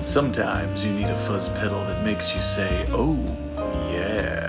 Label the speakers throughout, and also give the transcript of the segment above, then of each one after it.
Speaker 1: Sometimes you need a fuzz pedal that makes you say, oh, yeah.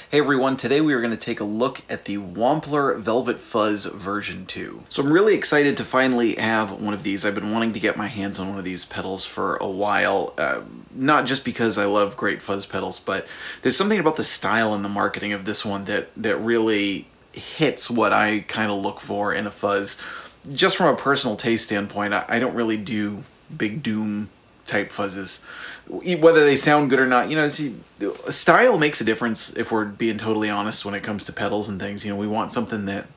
Speaker 1: Hey everyone, today we are going to take a look at the Wampler Velvet Fuzz version 2. So I'm really excited to finally have one of these. I've been wanting to get my hands on one of these pedals for a while, not just because I love great fuzz pedals, but there's something about the style and the marketing of this one that really hits what I kind of look for in a fuzz. Just from a personal taste standpoint, I don't really do big doom type fuzzes. Whether they sound good or not, style makes a difference if we're being totally honest when it comes to pedals and things. We want something that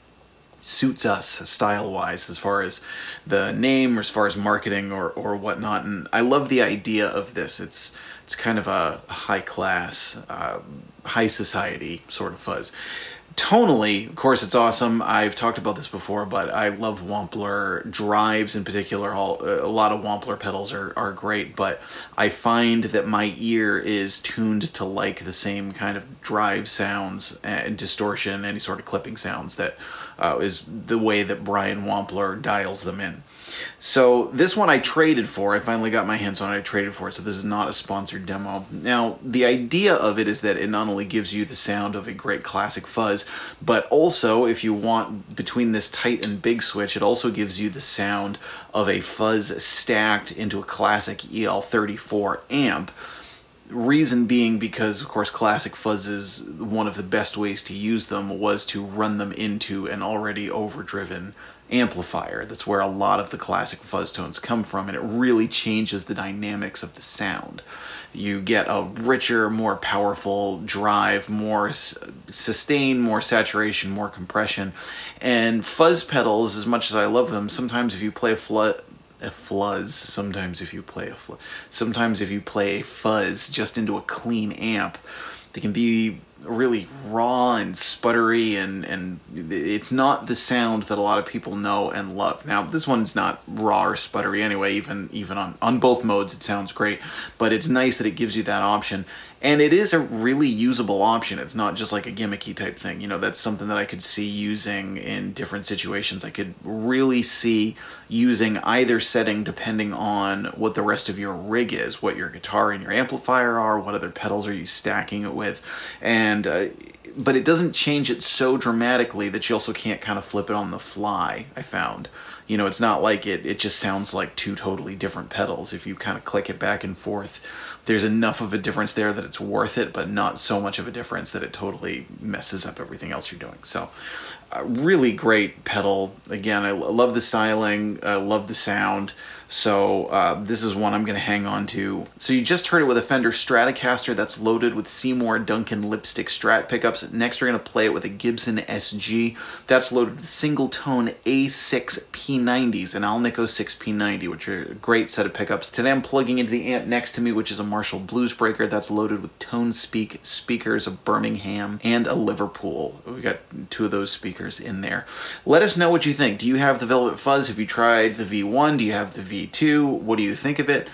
Speaker 1: suits us style-wise as far as the name or as far as marketing or whatnot. And I love the idea of this. It's kind of a high-class, high society sort of fuzz. Tonally, of course, it's awesome. I've talked about this before, but I love Wampler drives in particular. A lot of Wampler pedals are great, but I find that my ear is tuned to like the same kind of drive sounds and distortion, any sort of clipping sounds that is the way that Brian Wampler dials them in. So this one I traded for. I finally got my hands on it. I traded for it, so this is not a sponsored demo. Now, the idea of it is that it not only gives you the sound of a great classic fuzz, but also, if you want between this tight and big switch, it also gives you the sound of a fuzz stacked into a classic EL34 amp. Reason being because, of course, classic fuzzes, one of the best ways to use them was to run them into an already overdriven amplifier. That's where a lot of the classic fuzz tones come from, and it really changes the dynamics of the sound. You get a richer, more powerful drive, more sustain, more saturation, more compression. And fuzz pedals, as much as I love them, sometimes if you play sometimes if you play a fuzz just into a clean amp, They can be really raw and sputtery, and it's not the sound that a lot of people know and love. Now, this one's not raw or sputtery anyway, even on both modes it sounds great, but it's nice that it gives you that option. And it is a really usable option. It's not just like a gimmicky type thing. You know, that's something that I could see using in different situations. I could really see using either setting depending on what the rest of your rig is, what your guitar and your amplifier are, what other pedals are you stacking it with, and but it doesn't change it so dramatically that you also can't kind of flip it on the fly, I found. You know, it's not like it just sounds like two totally different pedals. If you kind of click it back and forth, there's enough of a difference there that it's worth it, but not so much of a difference that it totally messes up everything else you're doing. So, really great pedal. Again, I love the styling, I love the sound. So this is one I'm going to hang on to. So you just heard it with a Fender Stratocaster that's loaded with Seymour Duncan lipstick Strat pickups. Next we're going to play it with a Gibson SG that's loaded with single-tone A6 P90s, an Alnico 6 P90, which are a great set of pickups. Today I'm plugging into the amp next to me, which is a Marshall Bluesbreaker that's loaded with Tone Speak speakers, a Birmingham, and a Liverpool. We got two of those speakers in there. Let us know what you think. Do you have the Velvet Fuzz? Have you tried the V1? Do you have the V2? What do you think of it?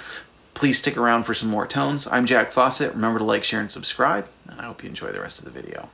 Speaker 1: Please stick around for some more tones. I'm Jack Fossett. Remember to like, share, and subscribe, and I hope you enjoy the rest of the video.